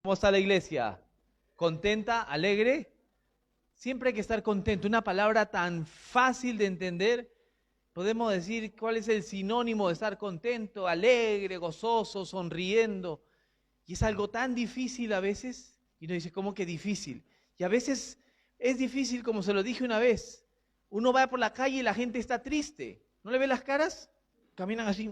¿Cómo está la iglesia? ¿Contenta? ¿Alegre? Siempre hay que estar contento. Una palabra tan fácil de entender. Podemos decir cuál es el sinónimo de estar contento, alegre, gozoso, sonriendo. Y es algo tan difícil a veces. Y uno dice, ¿cómo que difícil? Y a veces es difícil, como se lo dije una vez. Uno va por la calle y la gente está triste. ¿No le ve las caras? Caminan así.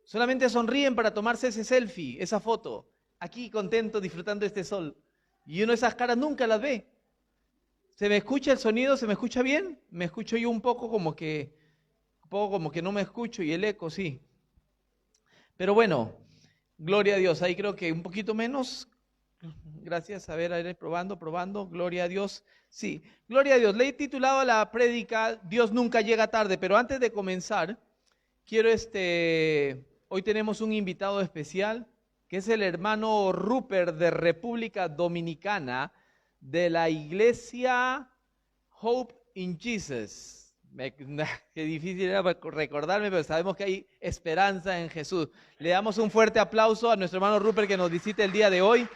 Solamente sonríen para tomarse ese selfie, esa foto. Aquí contento, disfrutando de este sol. Y uno esas caras nunca las ve. ¿Se me escucha el sonido? ¿Se me escucha bien? Me escucho yo un poco como que no me escucho y el eco sí. Pero bueno, gloria a Dios. Ahí creo que un poquito menos. Gracias. A ver, probando. Gloria a Dios. Sí, gloria a Dios. Le he titulado a la prédica Dios nunca llega tarde. Pero antes de comenzar, quiero hoy tenemos un invitado especial, que es el hermano Rupert de República Dominicana, de la iglesia Hope in Jesus. Qué difícil era recordarme, pero sabemos que hay esperanza en Jesús. Le damos un fuerte aplauso a nuestro hermano Rupert que nos visita el día de hoy.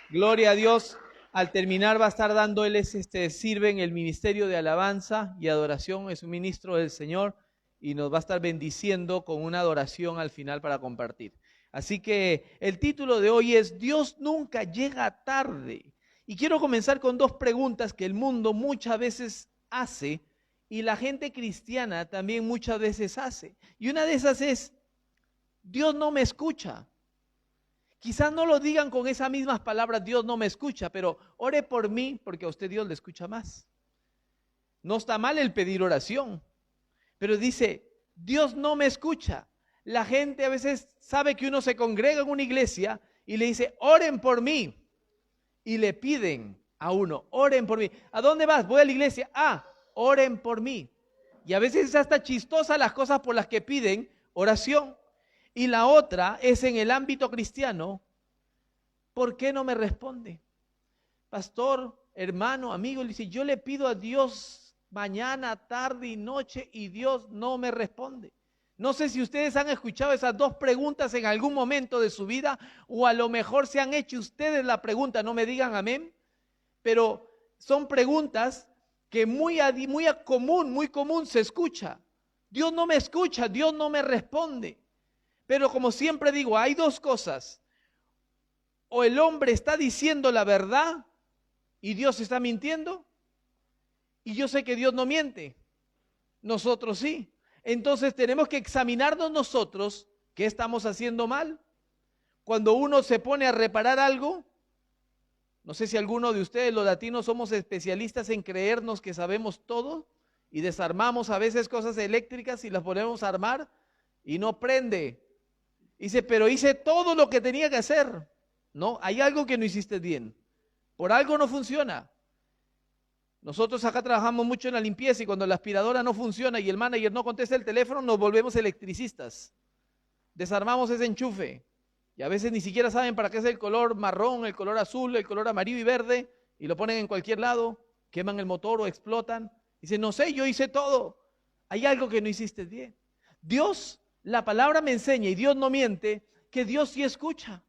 Gloria a Dios. Al terminar va a estar dando, él sirve en el ministerio de alabanza y adoración, es un ministro del Señor y nos va a estar bendiciendo con una adoración al final para compartir. Así que el título de hoy es Dios nunca llega tarde. Y quiero comenzar con dos preguntas que el mundo muchas veces hace y la gente cristiana también muchas veces hace. Y una de esas es, Dios no me escucha. Quizás no lo digan con esas mismas palabras, Dios no me escucha, pero ore por mí porque a usted Dios le escucha más. No está mal el pedir oración, pero dice, Dios no me escucha. La gente a veces sabe que uno se congrega en una iglesia y le dice, oren por mí. Y le piden a uno, oren por mí. ¿A dónde vas? Voy a la iglesia. Oren por mí. Y a veces es hasta chistosa las cosas por las que piden oración. Y la otra es en el ámbito cristiano. ¿Por qué no me responde? Pastor, hermano, amigo, le dice, yo le pido a Dios mañana, tarde y noche y Dios no me responde. No sé si ustedes han escuchado esas dos preguntas en algún momento de su vida o a lo mejor se han hecho ustedes la pregunta, no me digan amén, pero son preguntas que muy común se escucha. Dios no me escucha, Dios no me responde. Pero como siempre digo, hay dos cosas. O el hombre está diciendo la verdad y Dios está mintiendo. Y yo sé que Dios no miente, nosotros sí. Entonces tenemos que examinarnos nosotros qué estamos haciendo mal. Cuando uno se pone a reparar algo, no sé si alguno de ustedes, los latinos, somos especialistas en creernos que sabemos todo y desarmamos a veces cosas eléctricas y las ponemos a armar y no prende. Dice, pero hice todo lo que tenía que hacer. No, hay algo que no hiciste bien. Por algo no funciona. Nosotros acá trabajamos mucho en la limpieza y cuando la aspiradora no funciona y el manager no contesta el teléfono, nos volvemos electricistas. Desarmamos ese enchufe y a veces ni siquiera saben para qué es el color marrón, el color azul, el color amarillo y verde y lo ponen en cualquier lado, queman el motor o explotan. Dicen, no sé, yo hice todo. Hay algo que no hiciste bien. Dios, la palabra me enseña y Dios no miente, que Dios sí escucha.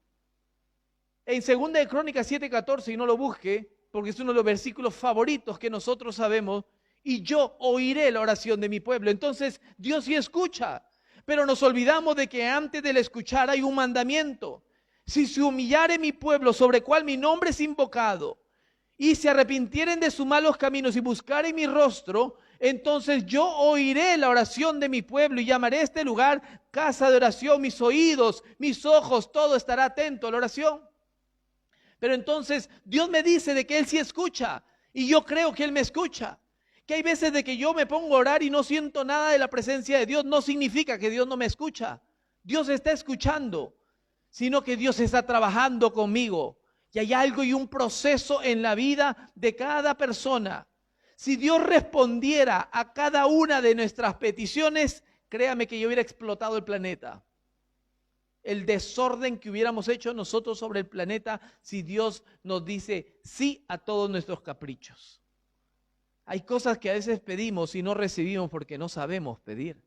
En 2 de Crónicas 7:14, y no lo busque, porque es uno de los versículos favoritos que nosotros sabemos, y yo oiré la oración de mi pueblo. Entonces Dios sí escucha, pero nos olvidamos de que antes del escuchar hay un mandamiento. Si se humillare mi pueblo sobre cual mi nombre es invocado, y se arrepintieren de sus malos caminos y buscaren mi rostro, entonces yo oiré la oración de mi pueblo y llamaré a este lugar casa de oración. Mis oídos, mis ojos, todo estará atento a la oración. Pero entonces Dios me dice de que Él sí escucha y yo creo que Él me escucha. Que hay veces de que yo me pongo a orar y no siento nada de la presencia de Dios, no significa que Dios no me escucha. Dios está escuchando, sino que Dios está trabajando conmigo. Y hay algo y un proceso en la vida de cada persona. Si Dios respondiera a cada una de nuestras peticiones, créame que yo hubiera explotado el planeta. El desorden que hubiéramos hecho nosotros sobre el planeta si Dios nos dice sí a todos nuestros caprichos. Hay cosas que a veces pedimos y no recibimos porque no sabemos pedir.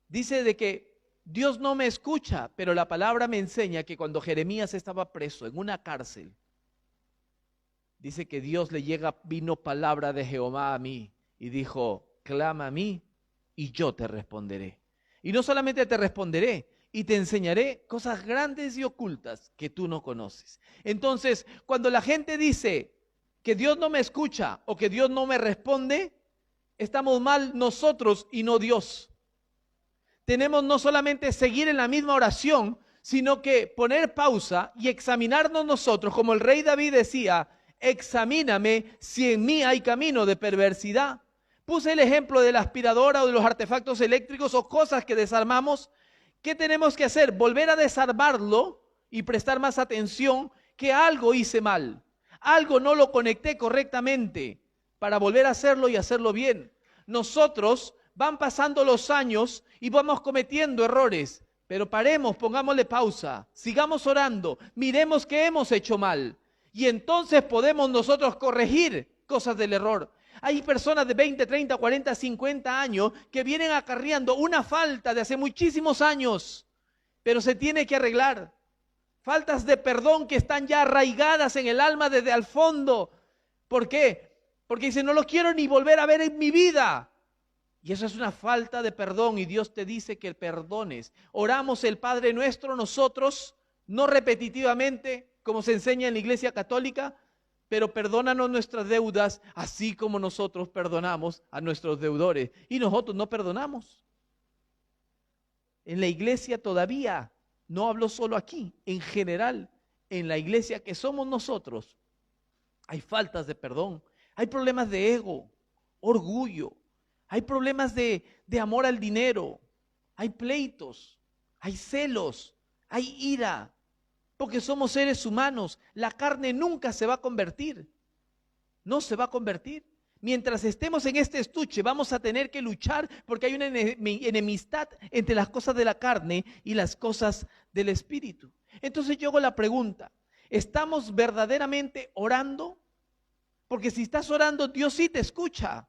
Dice de que Dios no me escucha, pero la palabra me enseña que cuando Jeremías estaba preso en una cárcel, dice que Dios vino palabra de Jehová a mí y dijo, clama a mí y yo te responderé. Y no solamente te responderé, y te enseñaré cosas grandes y ocultas que tú no conoces. Entonces, cuando la gente dice que Dios no me escucha o que Dios no me responde, estamos mal nosotros y no Dios. Tenemos no solamente seguir en la misma oración, sino que poner pausa y examinarnos nosotros, como el rey David decía, examíname si en mí hay camino de perversidad. Puse el ejemplo de la aspiradora o de los artefactos eléctricos o cosas que desarmamos. ¿Qué tenemos que hacer? Volver a desarmarlo y prestar más atención que algo hice mal. Algo no lo conecté correctamente para volver a hacerlo y hacerlo bien. Nosotros van pasando los años y vamos cometiendo errores, pero paremos, pongámosle pausa, sigamos orando, miremos qué hemos hecho mal y entonces podemos nosotros corregir cosas del error. Hay personas de 20, 30, 40, 50 años que vienen acarreando una falta de hace muchísimos años, pero se tiene que arreglar. Faltas de perdón que están ya arraigadas en el alma desde al fondo. ¿Por qué? Porque dice, no lo quiero ni volver a ver en mi vida. Y eso es una falta de perdón y Dios te dice que perdones. Oramos el Padre Nuestro nosotros, no repetitivamente, como se enseña en la Iglesia Católica, pero perdónanos nuestras deudas, así como nosotros perdonamos a nuestros deudores. Y nosotros no perdonamos. En la iglesia todavía, no hablo solo aquí, en general, en la iglesia que somos nosotros, hay faltas de perdón, hay problemas de ego, orgullo, hay problemas de amor al dinero, hay pleitos, hay celos, hay ira. Porque somos seres humanos, la carne nunca se va a convertir, no se va a convertir. Mientras estemos en este estuche vamos a tener que luchar porque hay una enemistad entre las cosas de la carne y las cosas del espíritu. Entonces yo hago la pregunta, ¿estamos verdaderamente orando? Porque si estás orando, Dios sí te escucha.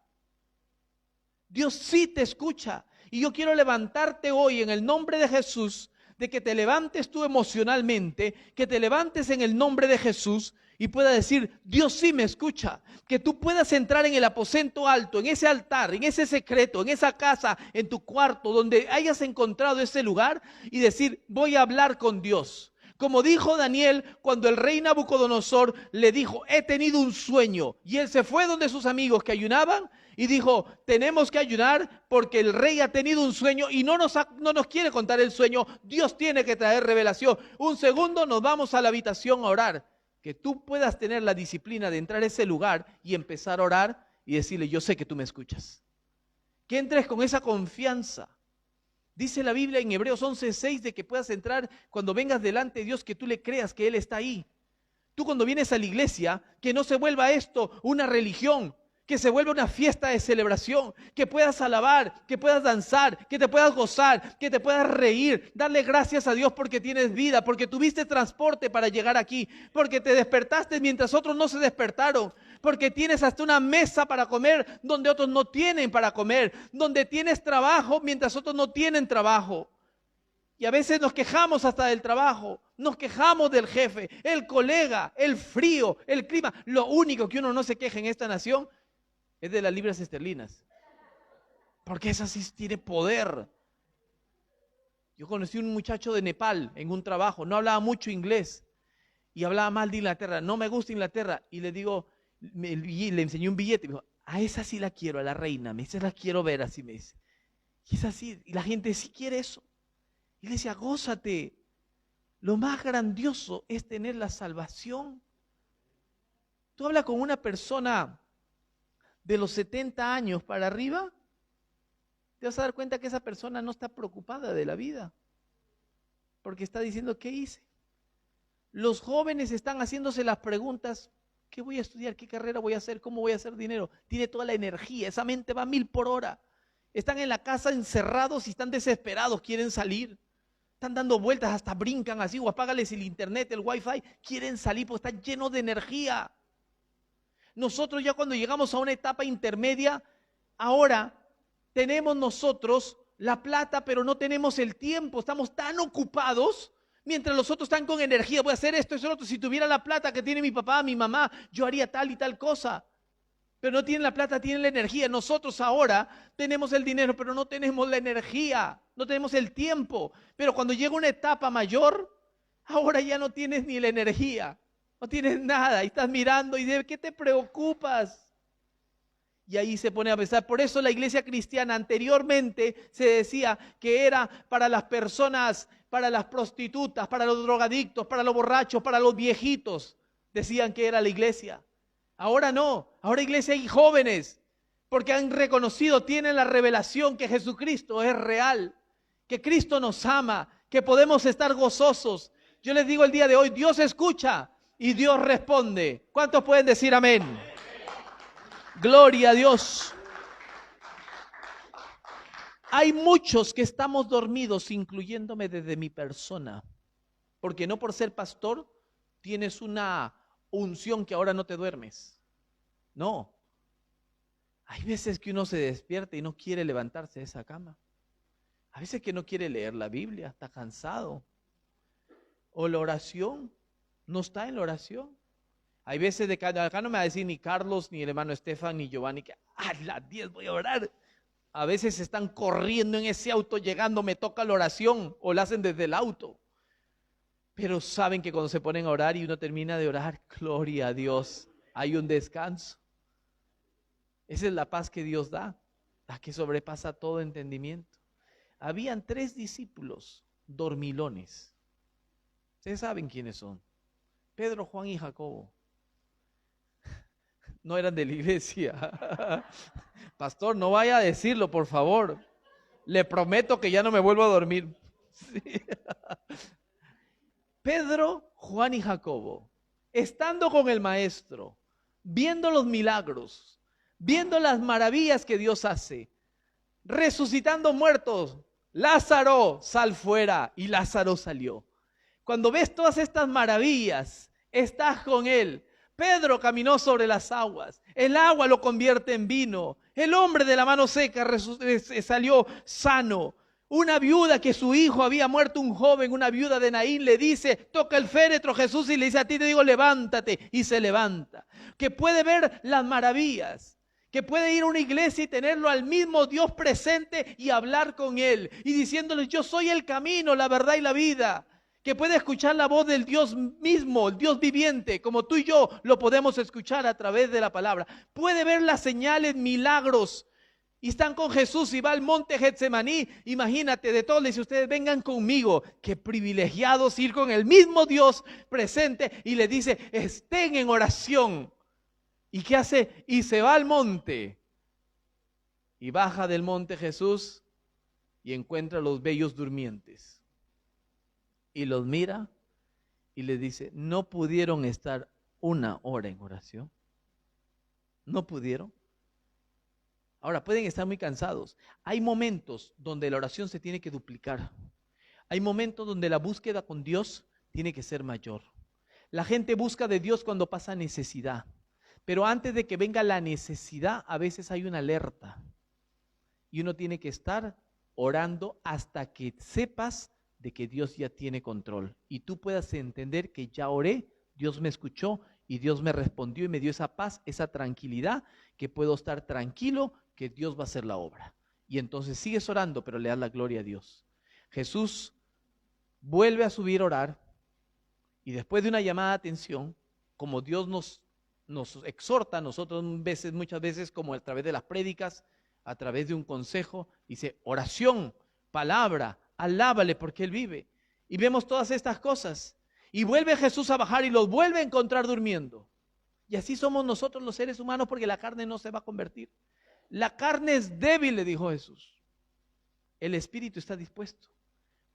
Dios sí te escucha. Y yo quiero levantarte hoy en el nombre de Jesús, de que te levantes tú emocionalmente, que te levantes en el nombre de Jesús y puedas decir, Dios sí me escucha. Que tú puedas entrar en el aposento alto, en ese altar, en ese secreto, en esa casa, en tu cuarto, donde hayas encontrado ese lugar y decir, voy a hablar con Dios. Como dijo Daniel cuando el rey Nabucodonosor le dijo, he tenido un sueño. Y él se fue donde sus amigos que ayunaban y dijo, tenemos que ayunar porque el rey ha tenido un sueño y no nos quiere contar el sueño. Dios tiene que traer revelación. Un segundo, nos vamos a la habitación a orar. Que tú puedas tener la disciplina de entrar a ese lugar y empezar a orar y decirle, yo sé que tú me escuchas. Que entres con esa confianza. Dice la Biblia en Hebreos 11:6 de que puedas entrar cuando vengas delante de Dios, que tú le creas que Él está ahí. Tú cuando vienes a la iglesia, que no se vuelva esto una religión, que se vuelva una fiesta de celebración, que puedas alabar, que puedas danzar, que te puedas gozar, que te puedas reír, darle gracias a Dios porque tienes vida, porque tuviste transporte para llegar aquí, porque te despertaste mientras otros no se despertaron, porque tienes hasta una mesa para comer donde otros no tienen para comer, donde tienes trabajo mientras otros no tienen trabajo. Y a veces nos quejamos hasta del trabajo, nos quejamos del jefe, el colega, el frío, el clima. Lo único que uno no se queja en esta nación es de las libras esterlinas, porque esa sí tiene poder. Yo conocí un muchacho de Nepal en un trabajo, no hablaba mucho inglés y hablaba mal de Inglaterra, no me gusta Inglaterra, y le digo, le enseñé un billete, y me dijo, a esa sí la quiero, a la reina, esa la quiero ver, así me dice. Y es así, y la gente sí quiere eso. Y le decía, gózate, lo más grandioso es tener la salvación. Tú hablas con una persona de los 70 años para arriba, te vas a dar cuenta que esa persona no está preocupada de la vida, porque está diciendo, ¿qué hice? Los jóvenes están haciéndose las preguntas, ¿qué voy a estudiar? ¿Qué carrera voy a hacer? ¿Cómo voy a hacer dinero? Tiene toda la energía, esa mente va a 1000 por hora. Están en la casa encerrados y están desesperados, quieren salir. Están dando vueltas, hasta brincan así, o apágales el internet, el wifi, quieren salir porque están llenos de energía. Nosotros ya cuando llegamos a una etapa intermedia, ahora tenemos nosotros la plata, pero no tenemos el tiempo. Estamos tan ocupados, mientras los otros están con energía. Voy a hacer esto, eso, lo otro. Si tuviera la plata que tiene mi papá, mi mamá, yo haría tal y tal cosa. Pero no tienen la plata, tienen la energía. Nosotros ahora tenemos el dinero, pero no tenemos la energía, no tenemos el tiempo. Pero cuando llega una etapa mayor, ahora ya no tienes ni la energía, no tienes nada. Y estás mirando y ¿de qué te preocupas? Y ahí se pone a pensar. Por eso la iglesia cristiana anteriormente se decía que era para las personas, para las prostitutas, para los drogadictos, para los borrachos, para los viejitos. Decían que era la iglesia. Ahora no, ahora iglesia hay jóvenes, porque han reconocido, tienen la revelación que Jesucristo es real, que Cristo nos ama, que podemos estar gozosos. Yo les digo el día de hoy, Dios escucha y Dios responde. ¿Cuántos pueden decir amén? Gloria a Dios. Hay muchos que estamos dormidos, incluyéndome desde mi persona, porque no por ser pastor tienes una unción que ahora no te duermes. No. Hay veces que uno se despierta y no quiere levantarse de esa cama. A veces que no quiere leer la Biblia, está cansado. O la oración, no está en la oración. Hay veces de que acá no me va a decir ni Carlos, ni el hermano Estefan, ni Giovanni, que a las 10 voy a orar. A veces están corriendo en ese auto, llegando, me toca la oración, o la hacen desde el auto. Pero saben que cuando se ponen a orar y uno termina de orar, gloria a Dios, hay un descanso. Esa es la paz que Dios da, la que sobrepasa todo entendimiento. Habían 3 discípulos dormilones. Ustedes saben quiénes son. Pedro, Juan y Jacobo. No eran de la iglesia. Pastor, no vaya a decirlo, por favor. Le prometo que ya no me vuelvo a dormir. Sí. Pedro, Juan y Jacobo, estando con el maestro, viendo los milagros, viendo las maravillas que Dios hace, resucitando muertos, Lázaro, sal fuera, y Lázaro salió. Cuando ves todas estas maravillas, estás con él. Pedro caminó sobre las aguas, el agua lo convierte en vino, el hombre de la mano seca salió sano. Una viuda que su hijo había muerto, un joven, una viuda de Naín, le dice, toca el féretro Jesús y le dice, a ti te digo, levántate, y se levanta. Que puede ver las maravillas, que puede ir a una iglesia y tenerlo al mismo Dios presente y hablar con él, y diciéndole, yo soy el camino, la verdad y la vida. Que puede escuchar la voz del Dios mismo, el Dios viviente, como tú y yo lo podemos escuchar a través de la palabra. Puede ver las señales, milagros. Y están con Jesús y va al monte Getsemaní. Imagínate, de todos les dice, ustedes vengan conmigo. Qué privilegiados ir con el mismo Dios presente. Y le dice, estén en oración. ¿Y qué hace? Y se va al monte. Y baja del monte Jesús y encuentra a los bellos durmientes. Y los mira y les dice, ¿no pudieron estar 1 hora en oración? ¿No pudieron? Ahora, pueden estar muy cansados. Hay momentos donde la oración se tiene que duplicar. Hay momentos donde la búsqueda con Dios tiene que ser mayor. La gente busca de Dios cuando pasa necesidad. Pero antes de que venga la necesidad, a veces hay una alerta. Y uno tiene que estar orando hasta que sepas de que Dios ya tiene control y tú puedas entender que ya oré, Dios me escuchó y Dios me respondió y me dio esa paz, esa tranquilidad, que puedo estar tranquilo que Dios va a hacer la obra. Y entonces sigues orando, pero le das la gloria a Dios. Jesús vuelve a subir a orar y después de una llamada de atención, como Dios nos exhorta a nosotros muchas veces, como a través de las prédicas, a través de un consejo, dice oración, palabra, alábale porque Él vive. Y vemos todas estas cosas. Y vuelve Jesús a bajar y los vuelve a encontrar durmiendo. Y así somos nosotros los seres humanos, porque la carne no se va a convertir. La carne es débil, le dijo Jesús. El espíritu está dispuesto.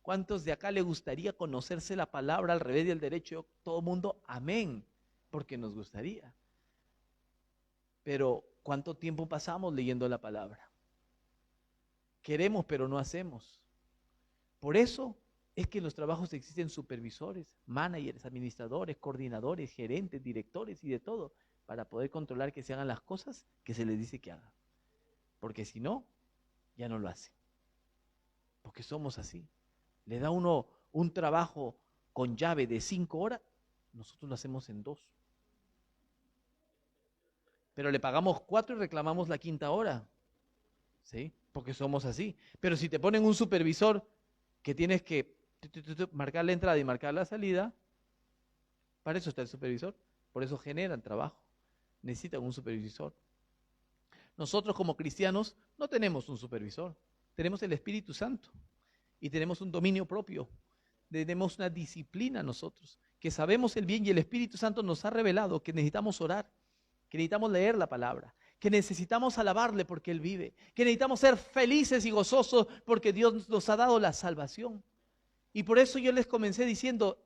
¿Cuántos de acá le gustaría conocerse la palabra al revés y al derecho? Todo el mundo, amén, porque nos gustaría. Pero ¿cuánto tiempo pasamos leyendo la palabra? Queremos, pero no hacemos. Por eso es que en los trabajos existen supervisores, managers, administradores, coordinadores, gerentes, directores y de todo, para poder controlar que se hagan las cosas que se les dice que hagan. Porque si no, ya no lo hacen. porque somos así. Le da uno un trabajo con llave de 5 horas, nosotros lo hacemos en 2. Pero le pagamos 4 y reclamamos la 5ª hora, ¿sí? Porque somos así. Pero si te ponen un supervisor que tienes que marcar la entrada y marcar la salida, para eso está el supervisor. Por eso generan trabajo. Necesitan un supervisor. Nosotros como cristianos no tenemos un supervisor. Tenemos el Espíritu Santo y tenemos un dominio propio. Tenemos una disciplina nosotros, que sabemos el bien, y el Espíritu Santo nos ha revelado que necesitamos orar, que necesitamos leer la palabra, que necesitamos alabarle porque Él vive, que necesitamos ser felices y gozosos porque Dios nos ha dado la salvación. Y por eso yo les comencé diciendo,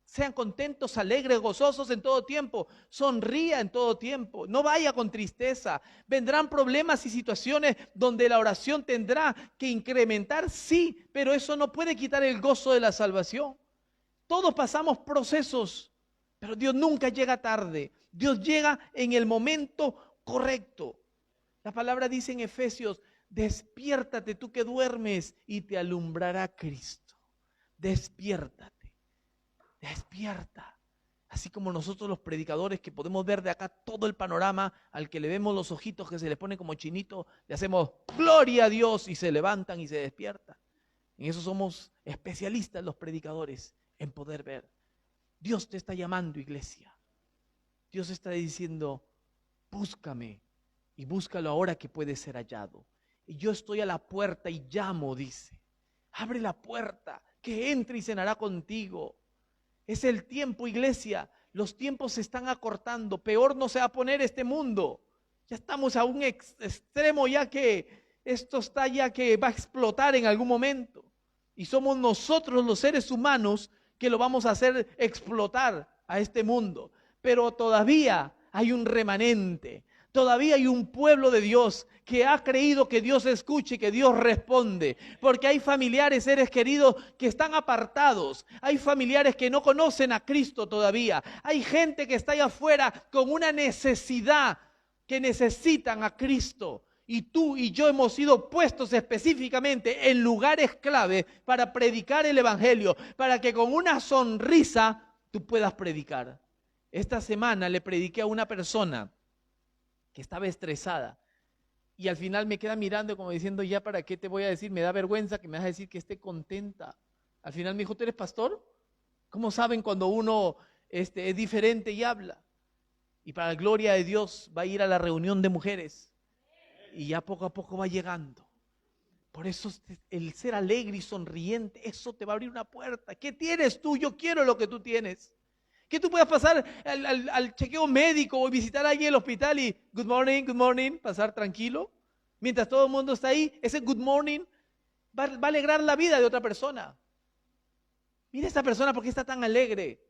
sean contentos, alegres, gozosos en todo tiempo, sonría en todo tiempo, no vaya con tristeza. Vendrán problemas y situaciones donde la oración tendrá que incrementar, sí, pero eso no puede quitar el gozo de la salvación. Todos pasamos procesos, pero Dios nunca llega tarde. Dios llega en el momento correcto. La palabra dice en Efesios, despiértate tú que duermes y te alumbrará Cristo. Despiértate. Despierta. Así como nosotros los predicadores que podemos ver de acá todo el panorama, al que le vemos los ojitos que se le ponen como chinito, le hacemos gloria a Dios y se levantan y se despiertan. En eso somos especialistas los predicadores, en poder ver. Dios te está llamando, iglesia. Dios está diciendo, búscame y búscalo ahora que puede ser hallado. Y yo estoy a la puerta y llamo, dice. Abre la puerta, que entre y cenará contigo. Es el tiempo, iglesia. Los tiempos se están acortando. Peor no se va a poner este mundo. Ya estamos a un extremo ya que esto está ya que va a explotar en algún momento. Y somos nosotros los seres humanos que lo vamos a hacer explotar a este mundo. Pero todavía hay un remanente. Todavía hay un pueblo de Dios que ha creído que Dios escucha y que Dios responde. Porque hay familiares, seres queridos, que están apartados. Hay familiares que no conocen a Cristo todavía. Hay gente que está allá afuera con una necesidad, que necesitan a Cristo. Y tú y yo hemos sido puestos específicamente en lugares clave para predicar el Evangelio. Para que con una sonrisa tú puedas predicar. Esta semana le prediqué a una persona que estaba estresada, y al final me queda mirando como diciendo, ya para qué te voy a decir, me da vergüenza que me vas a decir que esté contenta. Al final me dijo, ¿tú eres pastor? ¿Cómo saben cuando uno es diferente y habla? Y para la gloria de Dios va a ir a la reunión de mujeres, y ya poco a poco va llegando. Por eso el ser alegre y sonriente, eso te va a abrir una puerta. ¿Qué tienes tú? Yo quiero lo que tú tienes. Que tú puedas pasar al chequeo médico o visitar a alguien en el hospital y good morning, pasar tranquilo. Mientras todo el mundo está ahí, ese good morning va a alegrar la vida de otra persona. Mira esta persona, ¿por qué está tan alegre?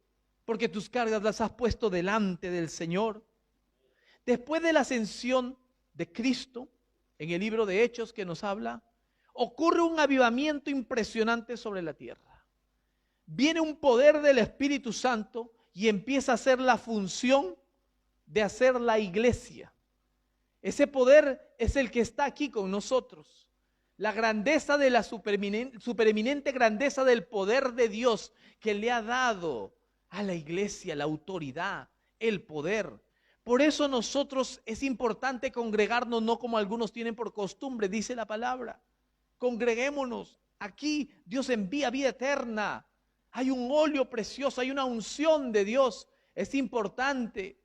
Porque tus cargas las has puesto delante del Señor. Después de la ascensión de Cristo, en el libro de Hechos que nos habla, ocurre un avivamiento impresionante sobre la tierra. Viene un poder del Espíritu Santo y empieza a hacer la función de hacer la iglesia. Ese poder es el que está aquí con nosotros. La grandeza de la supereminente grandeza del poder de Dios que le ha dado a la iglesia la autoridad, el poder. Por eso nosotros es importante congregarnos, no como algunos tienen por costumbre, dice la palabra. Congreguémonos. Aquí Dios envía vida eterna. Hay un óleo precioso, hay una unción de Dios. Es importante.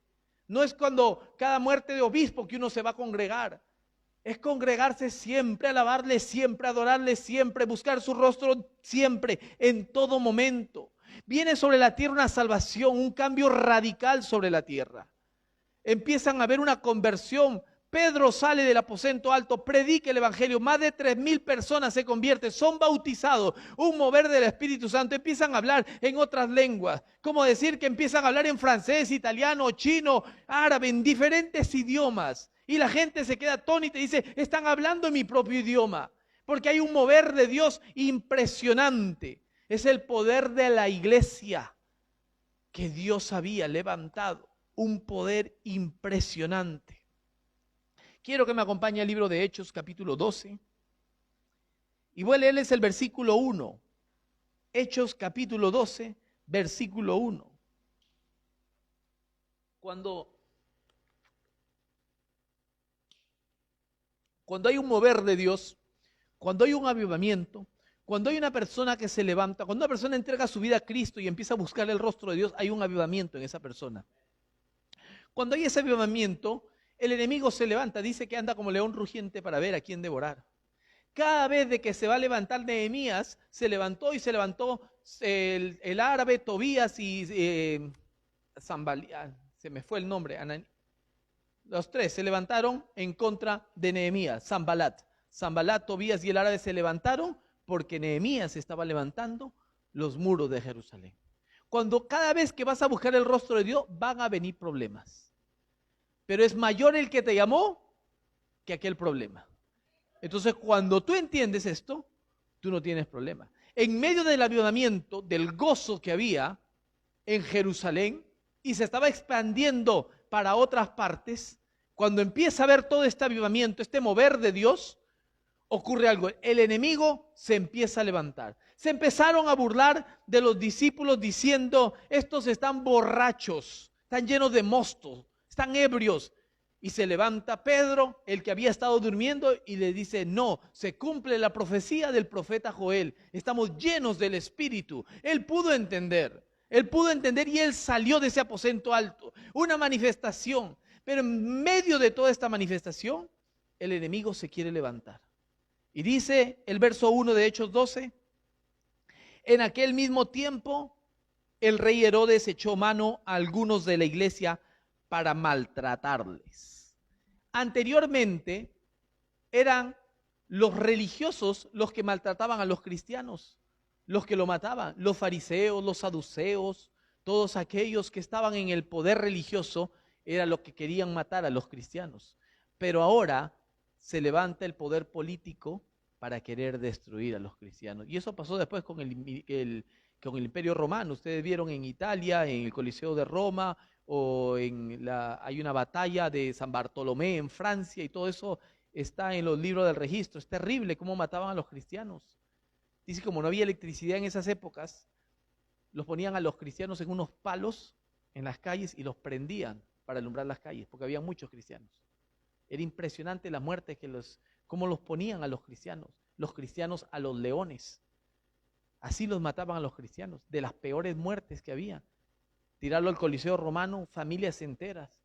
No es cuando cada muerte de obispo que uno se va a congregar. Es congregarse siempre, alabarle siempre, adorarle siempre, buscar su rostro siempre, en todo momento. Viene sobre la tierra una salvación, un cambio radical sobre la tierra. Empiezan a haber una conversión. Pedro sale del aposento alto, predica el evangelio, más de 3,000 personas se convierten, son bautizados, un mover del Espíritu Santo, empiezan a hablar en otras lenguas, como decir que empiezan a hablar en francés, italiano, chino, árabe, en diferentes idiomas, y la gente se queda atónita y dice, están hablando en mi propio idioma, porque hay un mover de Dios impresionante, es el poder de la iglesia que Dios había levantado, un poder impresionante. Quiero que me acompañe al libro de Hechos, capítulo 12. Y voy a leerles el versículo 1. Hechos capítulo 12, versículo 1. Cuando hay un mover de Dios, cuando hay un avivamiento, cuando hay una persona que se levanta, cuando una persona entrega su vida a Cristo y empieza a buscar el rostro de Dios, hay un avivamiento en esa persona. Cuando hay ese avivamiento, el enemigo se levanta, dice que anda como león rugiente para ver a quién devorar. Cada vez de que se va a levantar Nehemías, se levantó el árabe Tobías y Sanballat, se me fue el nombre, los tres se levantaron en contra de Nehemías, Sanballat, Tobías y el árabe se levantaron porque Nehemías estaba levantando los muros de Jerusalén. Cada vez que vas a buscar el rostro de Dios, van a venir problemas. Pero es mayor el que te llamó que aquel problema. Entonces, cuando tú entiendes esto, tú no tienes problema. En medio del avivamiento, del gozo que había en Jerusalén, y se estaba expandiendo para otras partes, cuando empieza a ver todo este avivamiento, este mover de Dios, ocurre algo. El enemigo se empieza a levantar. Se empezaron a burlar de los discípulos diciendo, estos están borrachos, están llenos de mosto, están ebrios. Y se levanta Pedro, el que había estado durmiendo, y le dice, no, se cumple la profecía del profeta Joel. Estamos llenos del Espíritu. Él pudo entender y él salió de ese aposento alto. Una manifestación. Pero en medio de toda esta manifestación, el enemigo se quiere levantar. Y dice el verso 1 de Hechos 12, en aquel mismo tiempo, el rey Herodes echó mano a algunos de la iglesia para maltratarles. Anteriormente eran los religiosos los que maltrataban a los cristianos, los que lo mataban, los fariseos, los saduceos, todos aquellos que estaban en el poder religioso eran los que querían matar a los cristianos. Pero ahora se levanta el poder político para querer destruir a los cristianos. Y eso pasó después con el Imperio Romano. Ustedes vieron en Italia, en el Coliseo de Roma, o hay una batalla de San Bartolomé en Francia, y todo eso está en los libros del registro. Es terrible cómo mataban a los cristianos. Dice, como no había electricidad en esas épocas, los ponían a los cristianos en unos palos en las calles y los prendían para alumbrar las calles, porque había muchos cristianos. Era impresionante la muerte cómo los ponían a los cristianos a los leones. Así los mataban a los cristianos, de las peores muertes que había. Tirarlo al Coliseo Romano, familias enteras,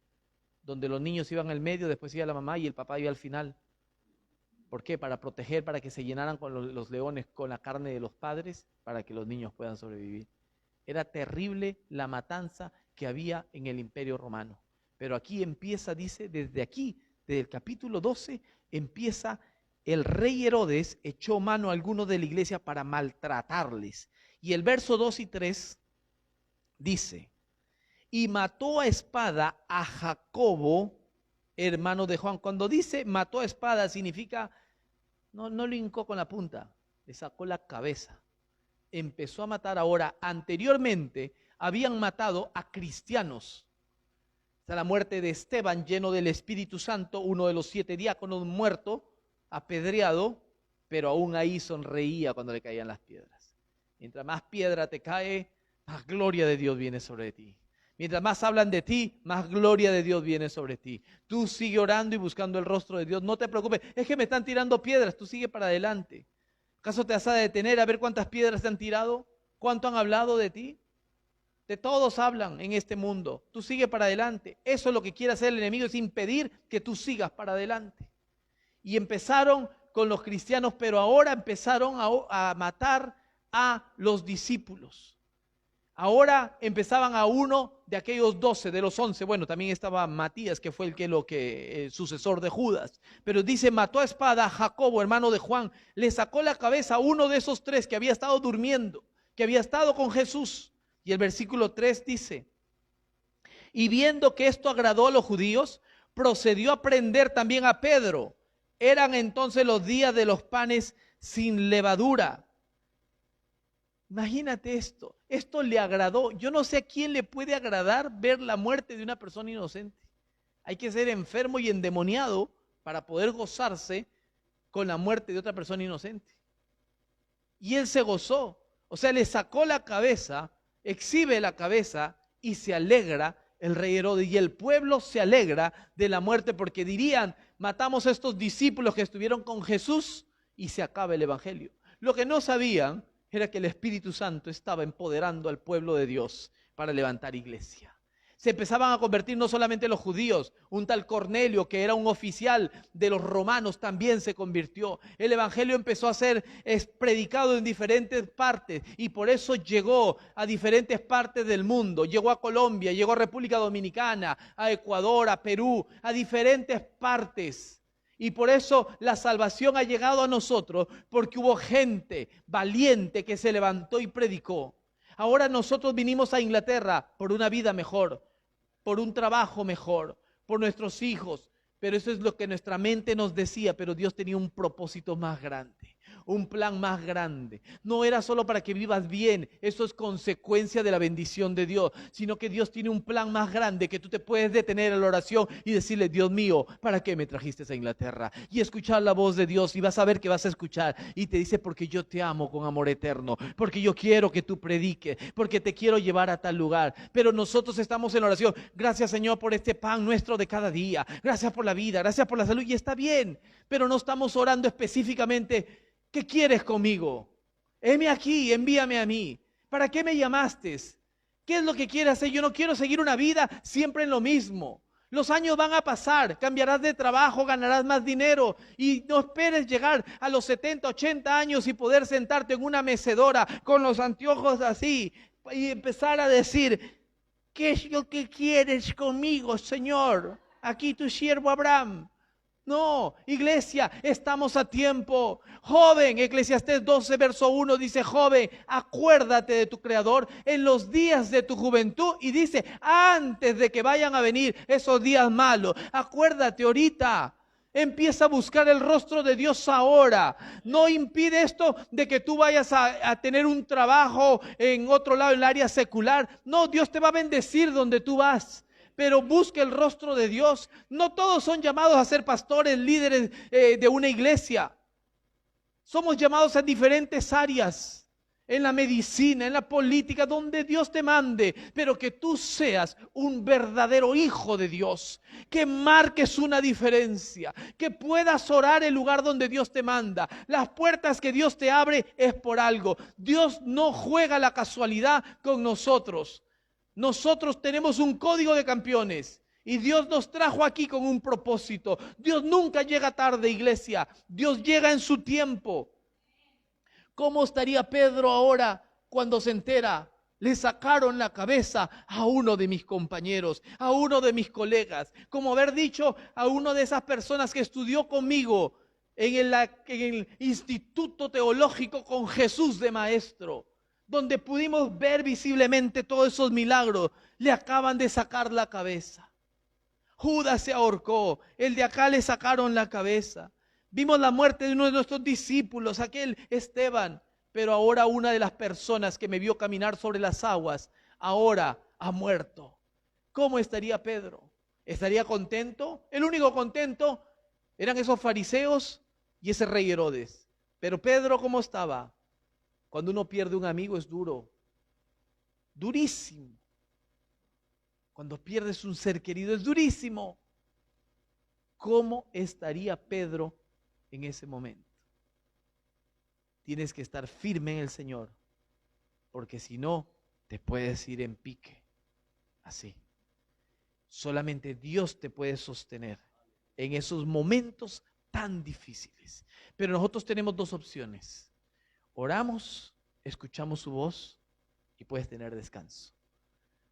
donde los niños iban al medio, después iba la mamá y el papá iba al final. ¿Por qué? Para proteger, para que se llenaran con los leones con la carne de los padres, para que los niños puedan sobrevivir. Era terrible la matanza que había en el Imperio Romano. Pero aquí empieza, dice, desde el capítulo 12, empieza el rey Herodes echó mano a algunos de la iglesia para maltratarles. Y el verso 2 y 3 dice, y mató a espada a Jacobo, hermano de Juan. Cuando dice mató a espada significa, no lo hincó con la punta, le sacó la cabeza. Empezó a matar ahora. Anteriormente habían matado a cristianos. Hasta la muerte de Esteban, lleno del Espíritu Santo, uno de los 7 diáconos muerto, apedreado, pero aún ahí sonreía cuando le caían las piedras. Mientras más piedra te cae, más gloria de Dios viene sobre ti. Mientras más hablan de ti, más gloria de Dios viene sobre ti. Tú sigue orando y buscando el rostro de Dios. No te preocupes, es que me están tirando piedras, tú sigue para adelante. ¿Acaso te vas a detener a ver cuántas piedras te han tirado? ¿Cuánto han hablado de ti? De todos hablan en este mundo. Tú sigue para adelante. Eso es lo que quiere hacer el enemigo, es impedir que tú sigas para adelante. Y empezaron con los cristianos, pero ahora empezaron a matar a los discípulos. Ahora empezaban a uno de aquellos 12, de los 11. Bueno, también estaba Matías, que fue el sucesor de Judas. Pero dice, mató a espada a Jacobo, hermano de Juan. Le sacó la cabeza a uno de esos 3 que había estado durmiendo, que había estado con Jesús. Y el versículo 3 dice, y viendo que esto agradó a los judíos, procedió a prender también a Pedro. Eran entonces los días de los panes sin levadura. Imagínate esto le agradó. Yo no sé a quién le puede agradar ver la muerte de una persona inocente. Hay que ser enfermo y endemoniado para poder gozarse con la muerte de otra persona inocente. Y él se gozó. O sea, le sacó la cabeza, exhibe la cabeza y se alegra el rey Herodes. Y el pueblo se alegra de la muerte porque dirían, matamos a estos discípulos que estuvieron con Jesús y se acaba el evangelio. Lo que no sabían era que el Espíritu Santo estaba empoderando al pueblo de Dios para levantar iglesia. Se empezaban a convertir no solamente los judíos, un tal Cornelio que era un oficial de los romanos también se convirtió. El evangelio empezó a ser predicado en diferentes partes y por eso llegó a diferentes partes del mundo. Llegó a Colombia, llegó a República Dominicana, a Ecuador, a Perú, a diferentes partes. Y por eso la salvación ha llegado a nosotros, porque hubo gente valiente que se levantó y predicó. Ahora nosotros vinimos a Inglaterra por una vida mejor, por un trabajo mejor, por nuestros hijos. Pero eso es lo que nuestra mente nos decía, pero Dios tenía un propósito más grande, un plan más grande. No era solo para que vivas bien, eso es consecuencia de la bendición de Dios, sino que Dios tiene un plan más grande que tú te puedes detener en la oración y decirle, Dios mío, ¿para qué me trajiste a Inglaterra? Y escuchar la voz de Dios y vas a ver que vas a escuchar. Y te dice, porque yo te amo con amor eterno, porque yo quiero que tú prediques, porque te quiero llevar a tal lugar. Pero nosotros estamos en oración, gracias Señor por este pan nuestro de cada día, gracias por la vida, gracias por la salud, y está bien, pero no estamos orando específicamente, ¿qué quieres conmigo? Heme aquí, envíame a mí. ¿Para qué me llamaste? ¿Qué es lo que quieres hacer? Yo no quiero seguir una vida siempre en lo mismo. Los años van a pasar, cambiarás de trabajo, ganarás más dinero y no esperes llegar a los 70, 80 años y poder sentarte en una mecedora con los anteojos así y empezar a decir, ¿qué es lo que quieres conmigo, Señor? Aquí tu siervo Abraham. No, iglesia, estamos a tiempo. Joven, Eclesiastés 12, verso 1 dice, joven, acuérdate de tu Creador en los días de tu juventud. Y dice, antes de que vayan a venir esos días malos, acuérdate ahorita. Empieza a buscar el rostro de Dios ahora. No impide esto de que tú vayas a tener un trabajo en otro lado, en el área secular. No, Dios te va a bendecir donde tú vas. Pero busca el rostro de Dios. No todos son llamados a ser pastores, líderes de una iglesia. Somos llamados a diferentes áreas. En la medicina, en la política, donde Dios te mande. Pero que tú seas un verdadero hijo de Dios. Que marques una diferencia. Que puedas orar el lugar donde Dios te manda. Las puertas que Dios te abre es por algo. Dios no juega la casualidad con nosotros. Nosotros tenemos un código de campeones y Dios nos trajo aquí con un propósito. Dios nunca llega tarde, iglesia. Dios llega en su tiempo. ¿Cómo estaría Pedro ahora cuando se entera? Le sacaron la cabeza a uno de mis compañeros, a uno de mis colegas. Como haber dicho a una de esas personas que estudió conmigo en el Instituto Teológico con Jesús de maestro, donde pudimos ver visiblemente todos esos milagros, le acaban de sacar la cabeza. Judas se ahorcó, el de acá le sacaron la cabeza. Vimos la muerte de uno de nuestros discípulos, aquel Esteban, pero ahora una de las personas que me vio caminar sobre las aguas, ahora ha muerto. ¿Cómo estaría Pedro? ¿Estaría contento? El único contento eran esos fariseos y ese rey Herodes. Pero Pedro, ¿cómo estaba? Cuando uno pierde un amigo es duro, durísimo. Cuando pierdes un ser querido es durísimo. ¿Cómo estaría Pedro en ese momento? Tienes que estar firme en el Señor, porque si no, te puedes ir en pique. Así. Solamente Dios te puede sostener en esos momentos tan difíciles. Pero nosotros tenemos dos opciones. Oramos, escuchamos su voz y puedes tener descanso.